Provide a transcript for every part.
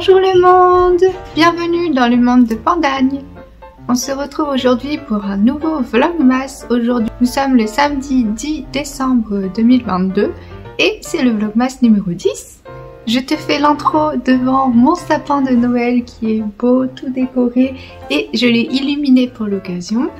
Bonjour le monde! Bienvenue dans le monde de Pandagne. On se retrouve aujourd'hui pour un nouveau vlogmas. Aujourd'hui, nous sommes le samedi 10 décembre 2022 et c'est le vlogmas numéro 10. Je te fais l'intro devant mon sapin de Noël qui est beau, tout décoré et je l'ai illuminé pour l'occasion.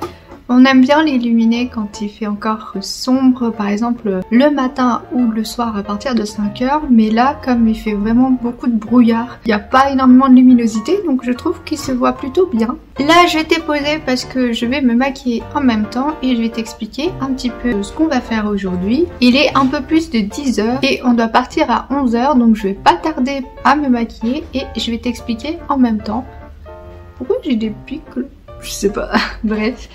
On aime bien l'illuminer quand il fait encore sombre, par exemple le matin ou le soir à partir de 5 h. Mais là, comme il fait vraiment beaucoup de brouillard, il n'y a pas énormément de luminosité, donc je trouve qu'il se voit plutôt bien. Là, je t'ai posé parce que je vais me maquiller en même temps et je vais t'expliquer un petit peu ce qu'on va faire aujourd'hui. Il est un peu plus de 10 h et on doit partir à 11 h, donc je vais pas tarder à me maquiller et je vais t'expliquer en même temps. Pourquoi j'ai des pics là? Je sais pas, bref.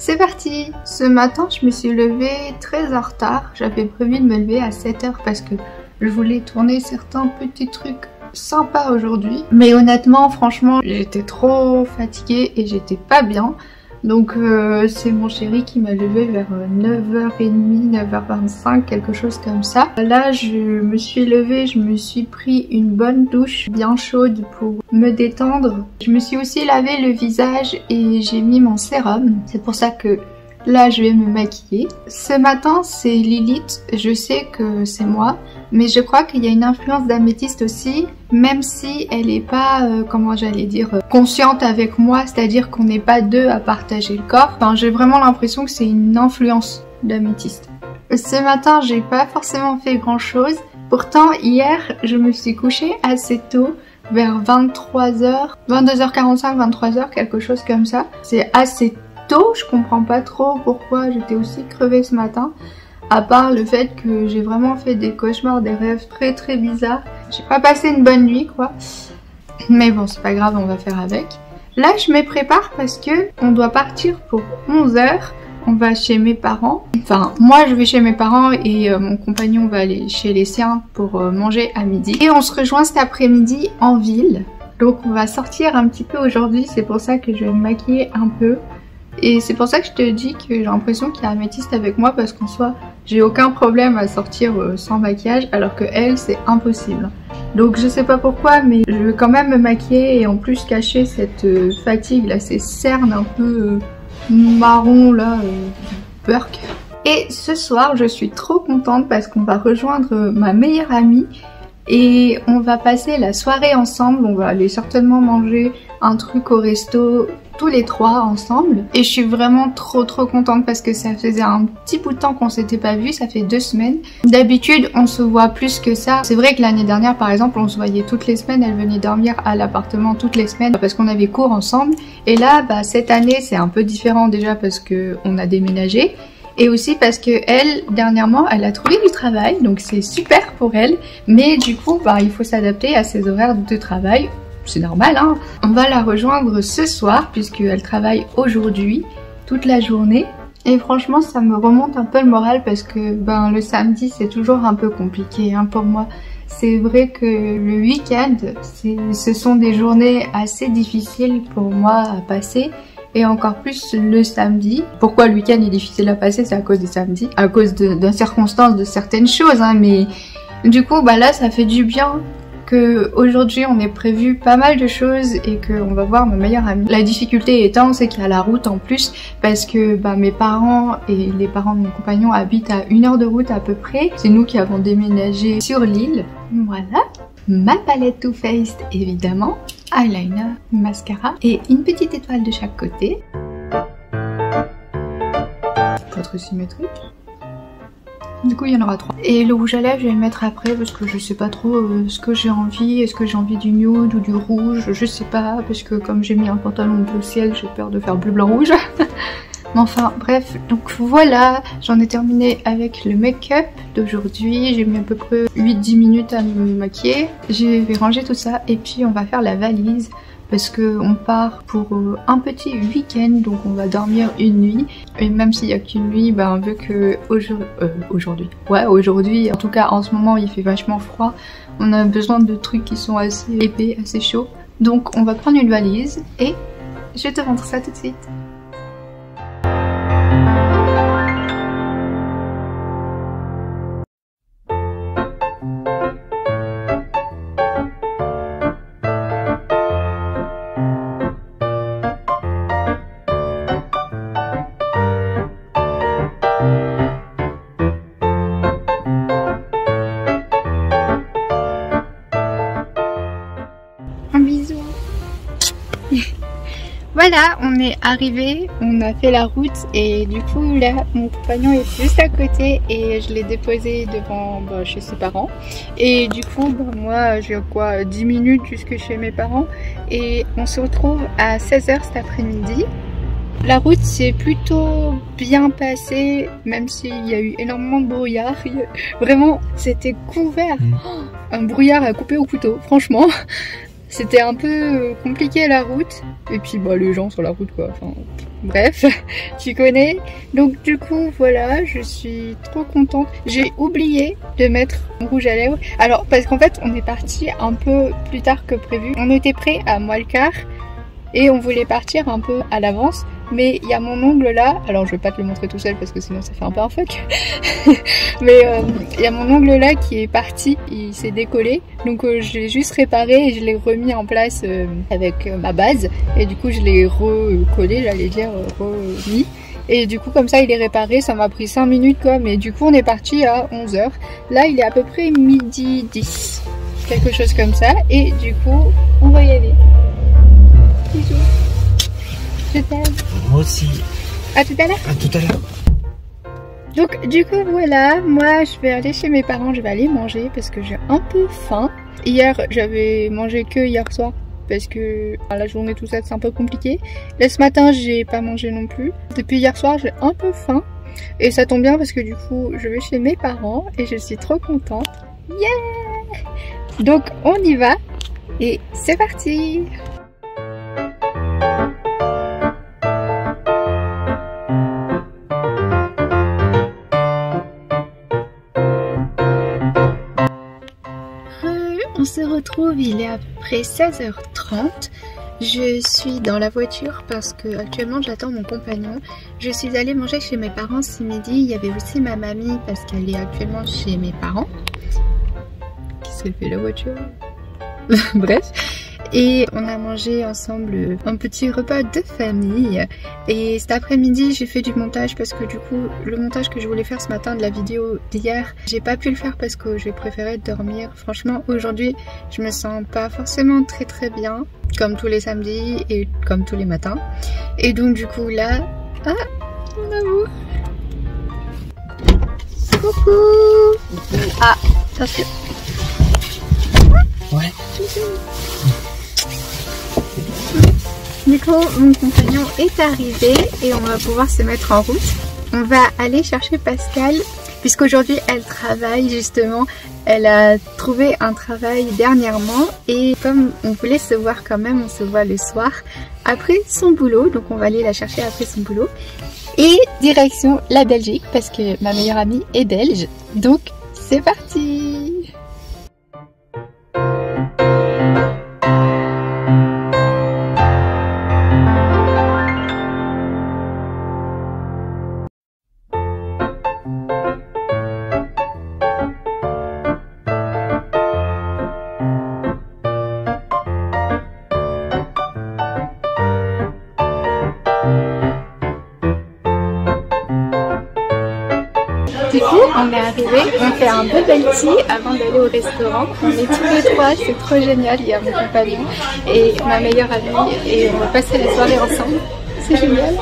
C'est parti! Ce matin, je me suis levée très en retard. J'avais prévu de me lever à 7 h parce que je voulais tourner certains petits trucs sympas aujourd'hui. Mais honnêtement, franchement, j'étais trop fatiguée et j'étais pas bien. Donc c'est mon chéri qui m'a levée vers 9h30, 9h25, quelque chose comme ça. Là, je me suis levée, je me suis pris une bonne douche bien chaude pour me détendre. Je me suis aussi lavé le visage et j'ai mis mon sérum. C'est pour ça que là, je vais me maquiller. Ce matin, c'est Lilith. Je sais que c'est moi, mais je crois qu'il y a une influence d'améthyste aussi, même si elle n'est pas, comment j'allais dire, consciente avec moi, c'est-à-dire qu'on n'est pas deux à partager le corps. Enfin, j'ai vraiment l'impression que c'est une influence d'améthyste. Ce matin, j'ai pas forcément fait grand-chose. Pourtant, hier, je me suis couchée assez tôt, vers 23h, 22h45, 23h, quelque chose comme ça. C'est assez tôt, je comprends pas trop pourquoi j'étais aussi crevée ce matin. À part le fait que j'ai vraiment fait des cauchemars, des rêves très bizarres. J'ai pas passé une bonne nuit quoi. Mais bon, c'est pas grave, on va faire avec. Là, je me prépare parce que on doit partir pour 11 h. On va chez mes parents. Enfin, moi je vais chez mes parents et mon compagnon va aller chez les siens pour manger à midi. Et on se rejoint cet après-midi en ville. Donc on va sortir un petit peu aujourd'hui, c'est pour ça que je vais me maquiller un peu. Et c'est pour ça que je te dis que j'ai l'impression qu'il y a améthyste avec moi parce qu'en soi, j'ai aucun problème à sortir sans maquillage alors que elle, c'est impossible. Donc je sais pas pourquoi, mais je vais quand même me maquiller et en plus cacher cette fatigue là, ces cernes un peu marron là, burk. Et ce soir, je suis trop contente parce qu'on va rejoindre ma meilleure amie et on va passer la soirée ensemble. On va aller certainement manger un truc au resto tous les trois ensemble et je suis vraiment trop contente parce que ça faisait un petit bout de temps qu'on s'était pas vu, ça fait 2 semaines. D'habitude on se voit plus que ça. C'est vrai que l'année dernière par exemple on se voyait toutes les semaines, elle venait dormir à l'appartement toutes les semaines parce qu'on avait cours ensemble et là cette année c'est un peu différent déjà parce que on a déménagé et aussi parce que elle dernièrement elle a trouvé du travail donc c'est super pour elle mais du coup il faut s'adapter à ses horaires de travail. C'est normal hein. On va la rejoindre ce soir puisqu'elle travaille aujourd'hui toute la journée. Et franchement ça me remonte un peu le moral parce que le samedi c'est toujours un peu compliqué hein, pour moi. C'est vrai que le week-end ce sont des journées assez difficiles pour moi à passer. Et encore plus le samedi. Pourquoi le week-end est difficile à passer? C'est à cause des samedis. À cause de circonstances, de certaines choses hein, mais du coup là ça fait du bien. Aujourd'hui on est prévu pas mal de choses et qu'on va voir ma meilleure amie. La difficulté étant c'est qu'il y a la route en plus parce que mes parents et les parents de mon compagnon habitent à 1 heure de route à peu près. C'est nous qui avons déménagé sur l'île. Voilà, ma palette Too Faced évidemment, eyeliner, mascara et une petite étoile de chaque côté. Pas trop symétrique. Du coup il y en aura 3. Et le rouge à lèvres je vais le mettre après parce que je sais pas trop ce que j'ai envie. Est-ce que j'ai envie du nude ou du rouge? Je sais pas parce que comme j'ai mis un pantalon bleu ciel j'ai peur de faire bleu blanc rouge. Mais enfin bref, donc voilà, j'en ai terminé avec le make-up d'aujourd'hui. J'ai mis à peu près 8-10 minutes à me maquiller. Je vais ranger tout ça et puis on va faire la valise. Parce qu'on part pour un petit week-end, donc on va dormir une nuit. Et même s'il n'y a qu'une nuit, vu que aujourd'hui, en tout cas en ce moment il fait vachement froid, on a besoin de trucs qui sont assez épais, assez chauds. Donc on va prendre une valise et je te montre ça tout de suite. Voilà, on est arrivé, on a fait la route et du coup là mon compagnon est juste à côté et je l'ai déposé devant chez ses parents. Et du coup moi j'ai quoi 10 minutes jusque chez mes parents et on se retrouve à 16 h cet après-midi. La route s'est plutôt bien passée, même s'il y a eu énormément de brouillard. Vraiment, c'était couvert. Oh, un brouillard à couper au couteau, franchement. C'était un peu compliqué la route. Et puis les gens sur la route quoi. Enfin, bref, tu connais. Donc du coup, voilà, je suis trop contente. J'ai oublié de mettre mon rouge à lèvres. Alors, parce qu'en fait, on est parti un peu plus tard que prévu. On était prêt à moins le quart. Et on voulait partir un peu à l'avance, mais il y a mon ongle là, alors je vais pas te le montrer tout seul parce que sinon ça fait un peu un fuck, mais il y a mon ongle là qui est parti, il s'est décollé, donc je l'ai juste réparé et je l'ai remis en place avec ma base, et du coup je l'ai recollé, j'allais dire remis, et du coup comme ça il est réparé, ça m'a pris 5 minutes quoi, mais du coup on est parti à 11 h, là il est à peu près midi 10, quelque chose comme ça, et du coup on va y aller. Bisous. Je t'aime. Moi aussi. À tout à l'heure. À tout à l'heure. Donc du coup voilà, moi je vais aller chez mes parents, je vais aller manger parce que j'ai un peu faim. Hier j'avais mangé que hier soir parce que la journée tout ça c'est un peu compliqué. Là ce matin j'ai pas mangé non plus. Depuis hier soir j'ai un peu faim et ça tombe bien parce que du coup je vais chez mes parents et je suis trop contente. Yeah! Donc on y va et c'est parti! On se retrouve, il est à peu près 16h30. Je suis dans la voiture parce que actuellement j'attends mon compagnon. Je suis allée manger chez mes parents ce midi. Il y avait aussi ma mamie parce qu'elle est actuellement chez mes parents. Qu'est-ce qu'elle fait la voiture? Bref. Et on a mangé ensemble un petit repas de famille. Et cet après-midi j'ai fait du montage parce que du coup le montage que je voulais faire ce matin de la vidéo d'hier, j'ai pas pu le faire parce que j'ai préféré dormir. Franchement aujourd'hui je me sens pas forcément très bien, comme tous les samedis et comme tous les matins. Et donc du coup là, ah mon amour, coucou. Ah attention. Ouais. Du coup, mon compagnon est arrivé et on va pouvoir se mettre en route. On va aller chercher Pascal puisqu'aujourd'hui elle travaille justement. Elle a trouvé un travail dernièrement et comme on voulait se voir quand même, on se voit le soir après son boulot. Donc on va aller la chercher après son boulot. Et direction la Belgique parce que ma meilleure amie est belge. Donc c'est parti! Du coup, on est arrivé, on fait un bubble tea avant d'aller au restaurant. On est tous les trois, c'est trop génial. Il y a mon compagnon et ma meilleure amie et on va passer la soirée ensemble. C'est génial.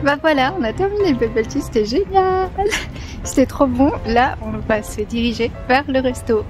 Bah voilà, on a terminé le bubble tea, c'était génial. C'était trop bon. Là, on va se diriger vers le resto.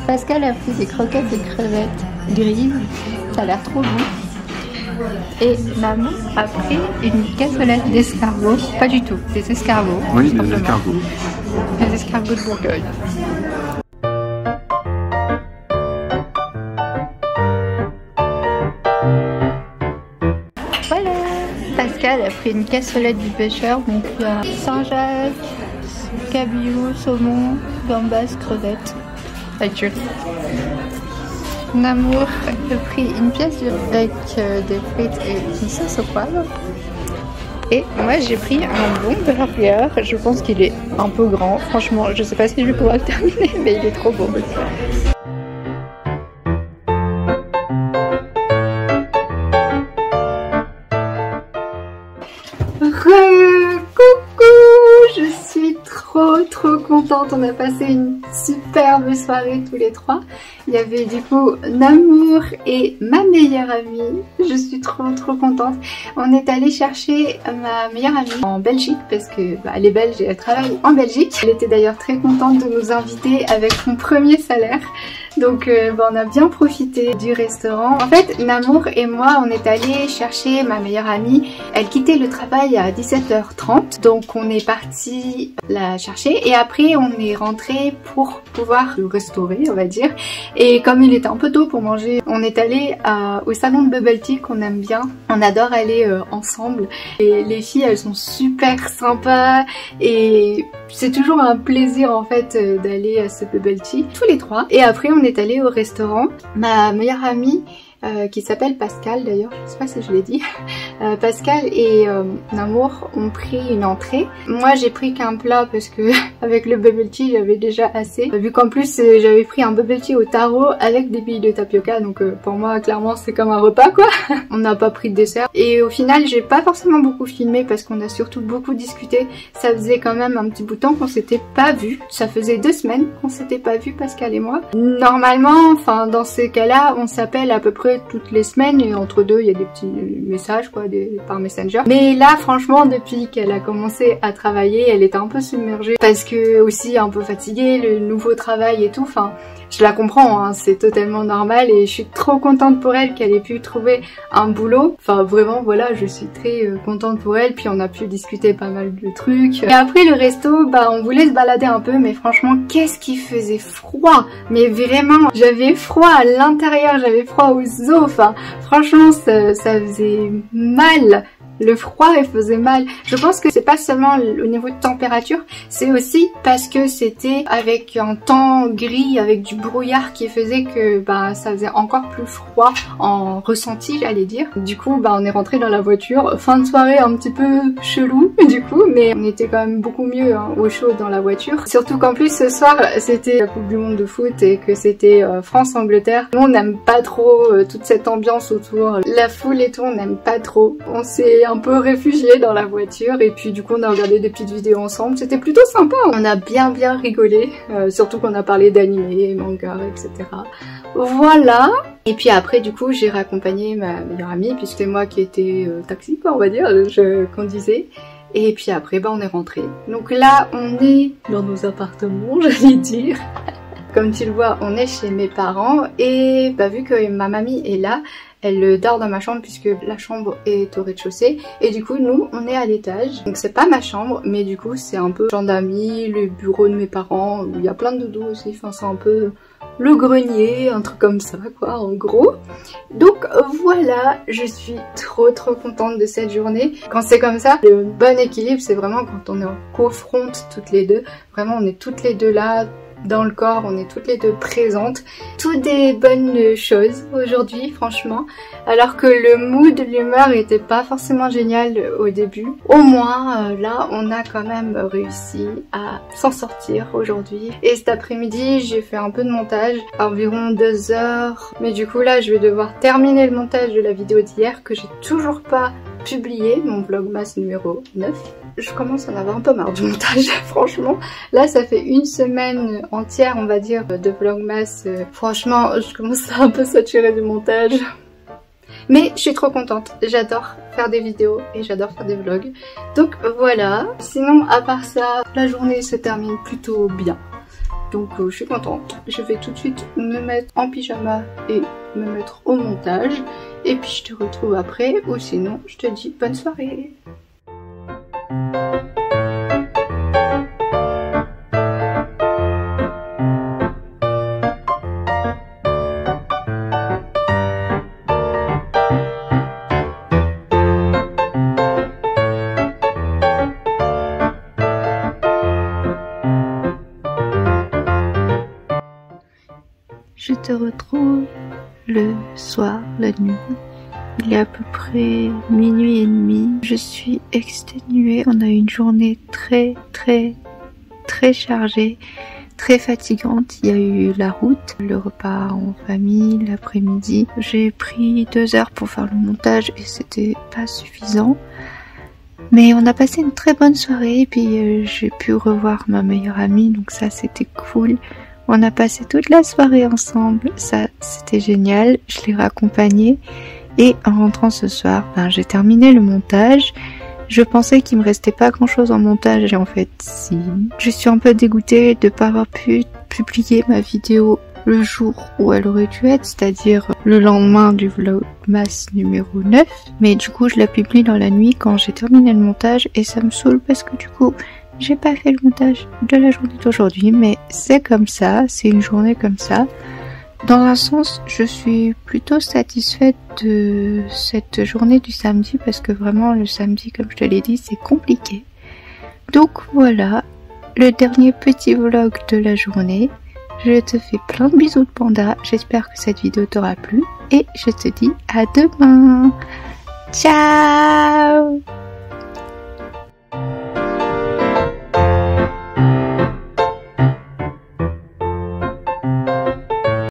Pascal a pris des croquettes de crevettes grillées, ça a l'air trop bon. Et maman a pris une cassolette d'escargots, pas du tout, des escargots. Oui, des escargots. Des escargots de Bourgogne. Voilà, Pascal a pris une cassolette du pêcheur, donc il y a Saint-Jacques, cabillaud, saumon, gambas, crevettes. Adieu. Namour a pris une pièce avec des frites et une sauce au poivre. Et moi j'ai pris un bon burger, je pense qu'il est un peu grand, franchement je sais pas si je vais pouvoir le terminer mais il est trop beau. Coucou, je suis trop contente, on a passé une superbe soirée tous les trois. Il y avait du coup Namour et ma meilleure amie, je suis trop contente. On est allé chercher ma meilleure amie en Belgique parce que elle est belge et elle travaille en Belgique. Elle était d'ailleurs très contente de nous inviter avec son premier salaire. Donc on a bien profité du restaurant. En fait, Namour et moi, on est allé chercher ma meilleure amie. Elle quittait le travail à 17h30. Donc on est parti la chercher et après on est rentré pour pouvoir le restaurer, on va dire. Et comme il était un peu tôt pour manger, on est allé au salon de Bubble Tea qu'on aime bien. On adore aller ensemble. Et les filles, elles sont super sympas et c'est toujours un plaisir en fait d'aller à ce Bubble Tea, tous les trois. Et après on est allé au restaurant. Ma meilleure amie qui s'appelle Pascal d'ailleurs, je sais pas si je l'ai dit. Pascal et Namour ont pris une entrée. Moi j'ai pris qu'un plat parce que avec le bubble tea j'avais déjà assez. Vu qu'en plus j'avais pris un bubble tea au taro avec des billes de tapioca, donc pour moi clairement c'est comme un repas quoi. On n'a pas pris de dessert. Et au final j'ai pas forcément beaucoup filmé parce qu'on a surtout beaucoup discuté. Ça faisait quand même un petit bout de temps qu'on s'était pas vu. Ça faisait 2 semaines qu'on s'était pas vu, Pascal et moi. Normalement, enfin dans ces cas-là, on s'appelle à peu près toutes les semaines et entre deux il y a des petits messages quoi, par Messenger. Mais là franchement depuis qu'elle a commencé à travailler, elle était un peu submergée parce que aussi un peu fatiguée, le nouveau travail et tout, enfin je la comprends, hein, c'est totalement normal et je suis trop contente pour elle qu'elle ait pu trouver un boulot. Enfin vraiment voilà, je suis très contente pour elle, puis on a pu discuter pas mal de trucs. Et après le resto, on voulait se balader un peu mais franchement qu'est-ce qu'il faisait froid. Mais vraiment, j'avais froid à l'intérieur, j'avais froid aux os, enfin franchement ça faisait mal. Le froid il faisait mal. Je pense que c'est pas seulement au niveau de température, c'est aussi parce que c'était avec un temps gris, avec du brouillard qui faisait que ça faisait encore plus froid en ressenti j'allais dire. Du coup on est rentré dans la voiture, fin de soirée un petit peu chelou du coup, mais on était quand même beaucoup mieux au chaud dans la voiture. Surtout qu'en plus ce soir c'était la Coupe du Monde de foot et que c'était France-Angleterre. Nous on n'aime pas trop toute cette ambiance autour, la foule et tout on n'aime pas trop. On s'est un peu réfugié dans la voiture et puis du coup on a regardé des petites vidéos ensemble, c'était plutôt sympa, on a bien rigolé, surtout qu'on a parlé d'animé, manga, etc. Voilà. Et puis après du coup j'ai raccompagné ma meilleure amie puisque c'est moi qui étais taxi quoi on va dire, je conduisais. Et puis après on est rentré. Donc là on est dans nos appartements j'allais dire. Comme tu le vois, on est chez mes parents et vu que ma mamie est là, elle dort dans ma chambre puisque la chambre est au rez-de-chaussée et du coup nous on est à l'étage. Donc c'est pas ma chambre mais du coup c'est un peu chambre d'amis, le bureau de mes parents où il y a plein de doudous aussi, enfin c'est un peu le grenier, un truc comme ça quoi en gros. Donc voilà, je suis trop contente de cette journée. Quand c'est comme ça, le bon équilibre c'est vraiment quand on est en co-fronte toutes les deux, vraiment on est toutes les deux là dans le corps, on est toutes les deux présentes. Toutes des bonnes choses aujourd'hui franchement, alors que le mood, l'humeur était pas forcément génial au début. Au moins là on a quand même réussi à s'en sortir aujourd'hui. Et cet après-midi j'ai fait un peu de montage, environ 2 heures, mais du coup là je vais devoir terminer le montage de la vidéo d'hier que j'ai toujours pas publié, mon vlogmas numéro 9. Je commence à en avoir un peu marre du montage, franchement. Là, ça fait 1 semaine entière, on va dire, de vlogmas. Franchement, je commence à un peu saturer du montage. Mais je suis trop contente. J'adore faire des vidéos et j'adore faire des vlogs. Donc voilà. Sinon, à part ça, la journée se termine plutôt bien. Donc je suis contente. Je vais tout de suite me mettre en pyjama et me mettre au montage. Et puis je te retrouve après, ou sinon je te dis bonne soirée. Je te retrouve le soir, la nuit. Il est à peu près minuit et demi. Je suis exténuée. On a eu une journée très chargée, très fatigante. Il y a eu la route, le repas en famille, l'après-midi. J'ai pris 2 heures pour faire le montage et c'était pas suffisant. Mais on a passé une très bonne soirée et puis j'ai pu revoir ma meilleure amie, donc ça c'était cool. On a passé toute la soirée ensemble, ça c'était génial, je l'ai raccompagnée et en rentrant ce soir, j'ai terminé le montage. Je pensais qu'il me restait pas grand chose en montage et en fait si. Je suis un peu dégoûtée de ne pas avoir pu publier ma vidéo le jour où elle aurait dû être, c'est-à-dire le lendemain du Vlogmas numéro 9. Mais du coup je la publie dans la nuit quand j'ai terminé le montage et ça me saoule parce que du coup j'ai pas fait le montage de la journée d'aujourd'hui, mais c'est comme ça, c'est une journée comme ça. Dans un sens, je suis plutôt satisfaite de cette journée du samedi parce que vraiment le samedi, comme je te l'ai dit, c'est compliqué. Donc voilà, le dernier petit vlog de la journée. Je te fais plein de bisous de panda, j'espère que cette vidéo t'aura plu et je te dis à demain. Ciao!